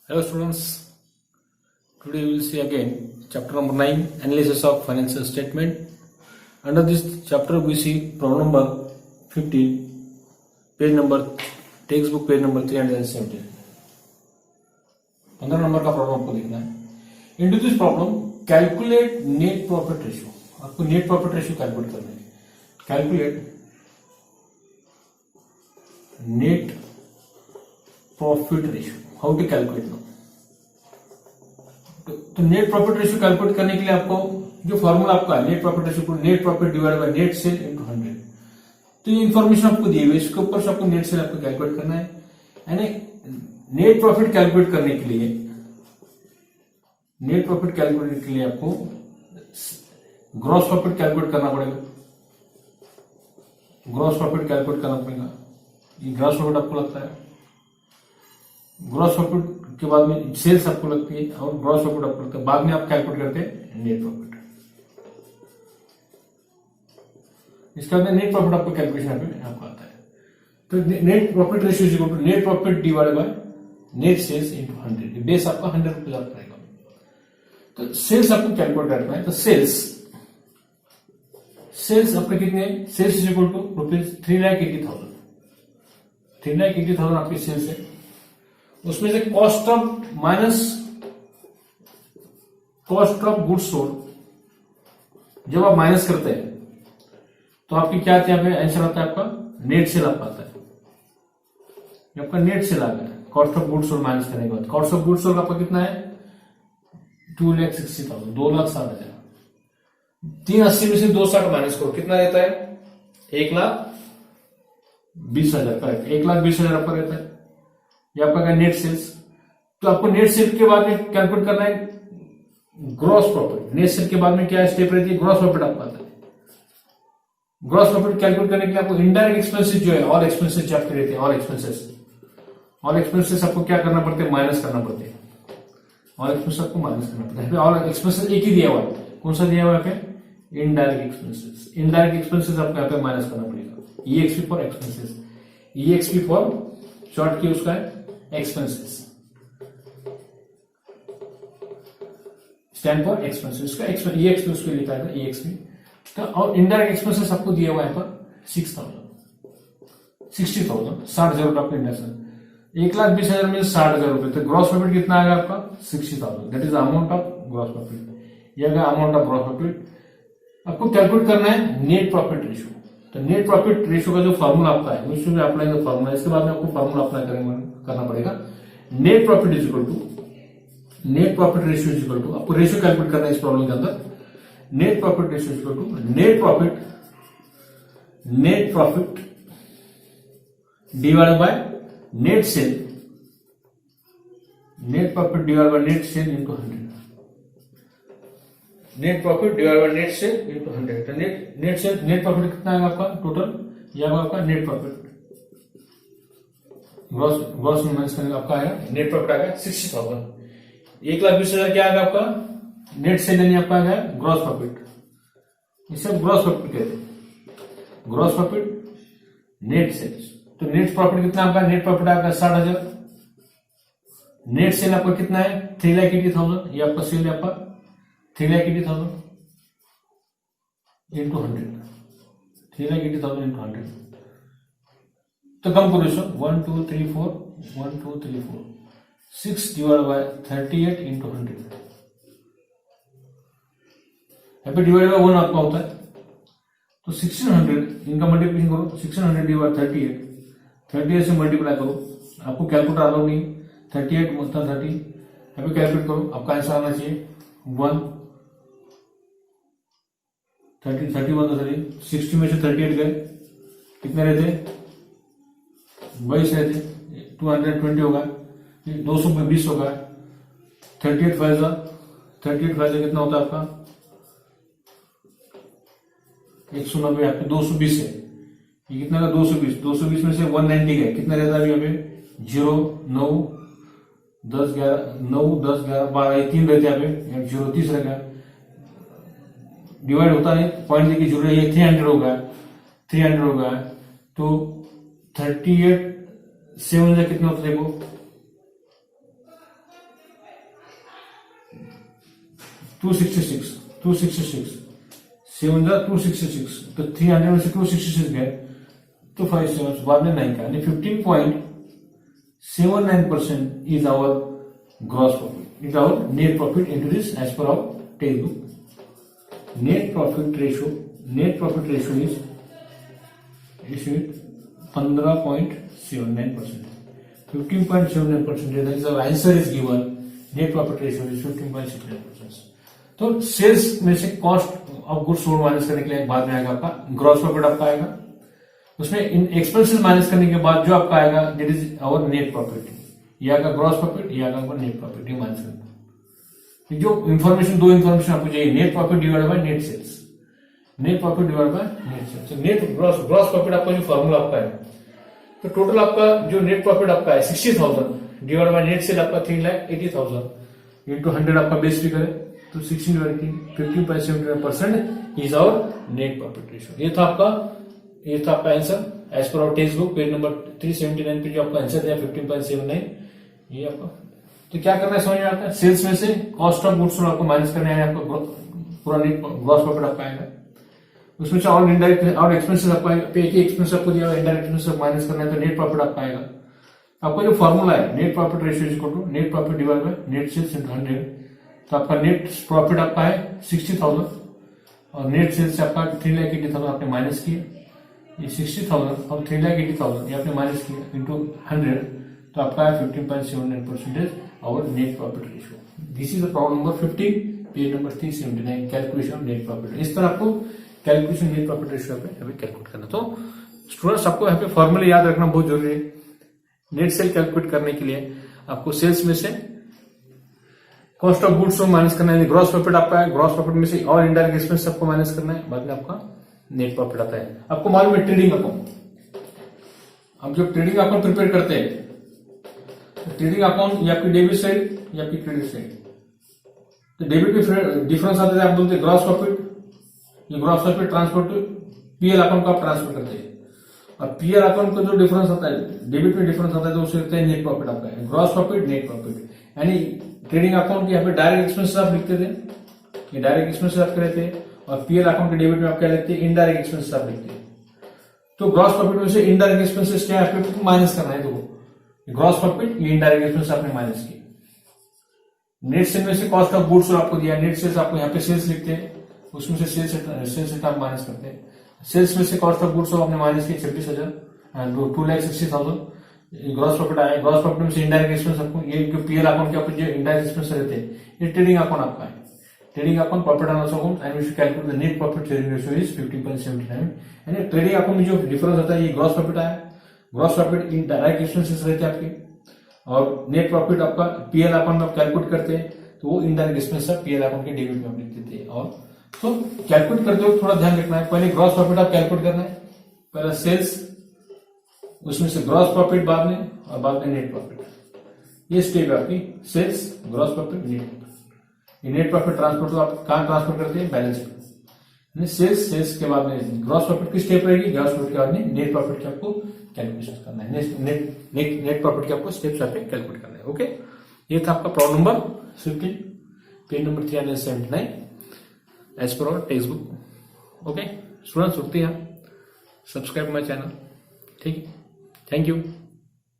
Hello students, today we will see again chapter number 9 analysis of financial statement. Under this chapter we see problem number 15, page number textbook page number 317. 15 number का problem आपको लिखना है. Into this problem calculate net profit ratio. आपको net profit ratio calculate करना है. Calculate net profit ratio. How to calculate now? तो net profit ratio calculate करने के लिए आपको जो फॉर्मूला आपका है नेट प्रॉफिट रेशियो को net profit divide by net sale into 100. तो ये इन्फॉर्मेशन आपको दी हुई है, इसके ऊपर से आपको नेट सेल आपको कैलकुलेट करना है. यानी नेट प्रॉफिट कैलकुलेट करने के लिए आपको ग्रॉस प्रॉफिट कैलकुलेट करना पड़ेगा. ये ग्रॉस प्रॉफिट आपको लगता है. ग्रॉस प्रॉफिट के बाद में सेल्स आपको लगती है और ग्रॉस प्रॉफिट आपको लगता है. बाद में आप कैलकुलेट करते हैं नेट प्रॉफिट. इसका नेट प्रॉफिट आपको कैलकुलेशन आपको आता है. तो net profit ratio equal to net profit divided by net sales into 100. Base आपका 100 रुपीज आता रहेगा. तो सेल्स आपको कैलकुलेट करना है. तो सेल्स आपके कितने, सेल्स इक्वल टू रुपीज 3,80,000. 3,80,000 आपकी सेल्स है. उसमें से cost of minus cost of goods sold जब आप माइनस करते हैं तो आपकी क्या आती है, यहाँ पे आंसर आता है आपका नेट सेल आपका आता है. आपका नेट सेल आ गया cost of goods sold minus करने के बाद. कॉस्ट ऑफ गुड्स सोल्ड आपका कितना है 2,60,000, 2,60,000. 380 में से 260 माइनस करो कितना रहता है 1,20,000. करेक्ट, 1,20,000 आपका रहता है. ये आपका नेट सेल्स. तो आपको नेट सेल के बाद में कैलकुलेट करना है ग्रॉस प्रॉफिट. नेट सेल के बाद में क्या स्टेप रहती है, ग्रॉस प्रॉफिट आपका आता है. ग्रॉस प्रॉफिट कैलकुलेट करने के लिए आपको इनडायरेक्ट एक्सपेंसेस जो है ऑल एक्सपेंसेस आपके रहते हैं. ऑल एक्सपेंसेस आपको क्या करना पड़ते हैं, माइनस करना पड़ते हैं. ऑल एक्सपेंसेस आपको माइनस करना पड़ता है. ऑल एक्सपेंसेस एक ही दिया हुआ है. कौन सा दिया हुआ है यहाँ पे, इनडायरेक्ट एक्सपेंसेस. इनडायरेक्ट एक्सपेंसेस आपको यहाँ पे माइनस करना पड़ेगा. EXP for expenses. EXP for short की उसका है एक्सपेंसेस, स्टैंड फॉर एक्सपेंसेस का EXP उसके लिखा है EXP. तो और इनडायरेक्ट एक्सपेंसेस आपको दिया हुआ है पर 60,000 60,000 आपका इंडक्शन. 1,20,000 में 60,000 रुपए. तो ग्रॉस प्रॉफिट कितना आएगा आपका 60,000. That is amount of gross profit. ये आएगा अमाउंट ऑफ ग्रॉस प्रॉफिट. आपको कैलकुलेट करना है नेट प्रॉफिट रेशियो. तो नेट प्रॉफिट रेशियो का जो फॉर्मूला आपका है उसमें अप्लाई का फॉर्मूला. इसके बाद में आपको फॉर्मूला अप्लाई करना पड़ेगा. Net profit is equal to net profit ratio is equal to आपको रेशियो कैलकुलेट करना है इस प्रॉब्लम के अंदर. Net profit ratio is equal to net profit divided by net sale. Net profit divided by net sale into 100. Net profit divide by net sale into 100. तो net profit कितना आएगा आपका total, यह आपका नेट प्रॉफिट ग्रॉस माइनस करने का आपका आएगा नेट प्रॉफिट आएगा 60,000. 1,20,000 क्या आएगा आपका नेट सेल यानी आपका आएगा ग्रॉस प्रॉफिट. इसे ग्रॉस प्रॉफिट कहते हैं. Gross profit net sales. तो नेट प्रॉफिट कितना आपका, नेट प्रॉफिट आपका 60,000. नेट सेल आपका कितना है 3,80,000. ये आपका सेल है आपका 3,80,000 इंटू 100. 3,80,000 इंटू 100. तो कम करो इसको 1 2 3 4 1 2 3 4 6 डिवाइड बाय 38 इंटू 100. यहाँ पे डिवाइड बाय 1 आपका होता है. तो 1600 इनका मल्टीप्लिकेशन करो. 1600 डिवाइड 38 से मल्टीप्लाई करो. आपको कैलकुलेटर अलाउ नहीं. 38 मतलब 30 यहाँ पे कैलकुलेट करो. आपका आंसर आना चाहिए 1 31 तो 60 में से 38 गए कितने रहते 22 रहते. 220 होगा, 220 होगा. 38 फाइजा कितना होता है आपका 190. यहाँ पे 220 है. ये कितना का 220 में से 190 गए कितना रहता है यहाँ पे 0 9 10 11 9 10 11 12 ये 3 रहते यहाँ पे 0 30 रहेगा. डिवाइड होता है पॉइंट देखिए जरूरी है. 300 होगा. तो 38 7 कितना होता है देखो 266 7 जा 266, तो 300 में से 266 गए तो 5 7 बाद में 9 का, यानी 15.79% is our gross profit, is our net profit into this as per our text book. Net profit ratio is 15.79%. 15.79%, that is our answer is given. Net profit ratio is 15.69%. तो सेल्स में से cost of goods sold minus करने के लिए बाद में आएगा आपका ग्रॉस प्रॉफिट आपका आएगा. उसमें इन एक्सपेंसेस माइनस करने के बाद जो आपका आएगा that is our net profit. ये आएगा ग्रॉस प्रॉफिट, ये आएगा नेट प्रॉफिट, ये माइनस करना. जो इन्फॉर्मेशन, दो इन्फॉर्मेशन आपको चाहिए, net profit divide by net sales. Net profit divide by net sales. Net gross profit आपका जो फॉर्मूला आपका है, तो टोटल आपका जो नेट प्रॉफिट आपका है 60,000 डिवाइड बाय नेट सेल आपका 3,80,000 इंटू 100 आपका बेस फिगर है, तो 16 divide 15.79% is our net profit ratio. ये था आपका answer as per our text book page number 379 पे जो आपका आंसर दिया 15.79. ये आपका तो क्या करना है समझ में आता है. सेल्स में से कॉस्ट ऑफ गुड्स आपको माइनस करना है, आपका पूरा नेट ग्रॉस प्रॉफिट आपका आएगा. उसमें से और इनडायरेक्ट और एक्सपेंसेस आपका पे की एक्सपेंस आपको दिया हुआ, इनडायरेक्ट एक्सपेंस माइनस करना है तो नेट प्रॉफिट आपका आएगा. आपका जो फॉर्मूला है net profit ratio is equal to net profit divide by net sales into 100. तो आपका नेट प्रॉफिट आपका है 60,000 और नेट सेल्स आपका 3,80,000 आपने माइनस किया. ये 60,000 और 3,80,000 ये आपने माइनस किया इंटू 100, तो आपका है 15.79% our net profit ratio. This is the problem number 15 page number 379 calculation net profit. इस तरह आपको कैलकुलेशन नेट प्रॉफिट रेशियो पे अभी कैलकुलेट करना. तो स्टूडेंट्स आपको यहाँ पे फॉर्मूला याद रखना बहुत जरूरी है. नेट सेल कैलकुलेट करने के लिए आपको सेल्स में से कॉस्ट ऑफ गुड्स को माइनस करना है, ग्रॉस प्रॉफिट आपका है. ग्रॉस प्रॉफिट में से और इनडायरेक्ट एक्सपेंस आपको माइनस करना है, बाद में आपका नेट प्रॉफिट आता है. आपको मालूम है ट्रेडिंग अकाउंट, हम जब ट्रेडिंग अकाउंट प्रिपेयर करते हैं, ट्रेडिंग अकाउंट या आपकी डेबिट साइड या आपकी क्रेडिट साइड. तो डेबिट में डिफरेंस आता है, आप बोलते हैं ग्रॉस प्रॉफिट, ये gross profit transfer to PL account को आप ट्रांसफर करते हैं. और पीएल अकाउंट का जो डिफरेंस आता है, डेबिट में डिफरेंस आता है, तो उसे कहते हैं नेट प्रॉफिट आपका है. ग्रॉस प्रॉफिट नेट प्रॉफिट, यानी ट्रेडिंग अकाउंट के यहाँ पे डायरेक्ट एक्सपेंसेस आप लिखते थे, ये डायरेक्ट एक्सपेंसेस आप कहते हैं. और पीएल अकाउंट के डेबिट में आप क्या लिखते हैं, इनडायरेक्ट एक्सपेंसेस आप लिखते हैं. तो ग्रॉस प्रॉफिट में से इनडायरेक्ट एक्सपेंसेस क्या है आपको माइनस करना है. देखो ग्रॉस प्रॉफिट, ये इनडायरेक्ट एक्सपेंसेस आपने माइनस किया. नेट सेल में से कॉस्ट ऑफ गुड्स आपको दिया, नेट सेल्स आपको यहाँ पे सेल्स लिखते हैं, उसमें से सेल्स आप माइनस करते हैं. सेल्स में से कॉस्ट ऑफ गुड्स आपने माइनस किया 26,000, 2,60,000 ग्रॉस प्रॉफिट आया. ग्रॉस प्रॉफिट में से इनडायरेक्ट एक्सपेंस आपको, ये जो पीएल अकाउंट के आपको जो इनडायरेक्ट एक्सपेंस रहते हैं, ये ट्रेडिंग अकाउंट आपका है. Trading account profit and loss account and we should calculate the net profit sharing ratio is 15.79. यानी ट्रेडिंग अकाउंट में जो डिफरेंस होता है ये ग्रॉस प्रॉफिट आया. Gross profit in direct expenses रहते हैं आपके, और नेट प्रॉफिट आपका पीएल अकाउंट में आप कैलकुलेट करते हैं, तो वो इनडायरेक्ट एक्सपेंस आप पीएल अकाउंट के डेबिट में आप लिख देते हैं. और तो कैलकुलेट करते हो थोड़ा ध्यान रखना है, पहले ग्रॉस प्रॉफिट आप कैलकुलेट करना है, पहले सेल्स, उसमें से ग्रॉस प्रॉफिट बाद में, और बाद में नेट प्रॉफिट. ये स्टेप है आपकी, sales, gross profit, net profit. ये नेट प्रॉफिट ट्रांसफर तो आप कहां ट्रांसफर करते हैं, बैलेंस शीट. सेल्स के बाद में ग्रॉस प्रॉफिट की स्टेप रहेगी, ग्रॉस प्रॉफिट के बाद में नेट प्रॉफिट की आपको कैलकुलेशन करना है. नेट प्रॉफिट के आपको स्टेप्स आप कैलकुलेट करना है. ओके, ये था आपका problem number 15 page number 379 as per our text book. Okay students, रुकते हैं, सब्सक्राइब माई चैनल. ठीक है, थैंक यू.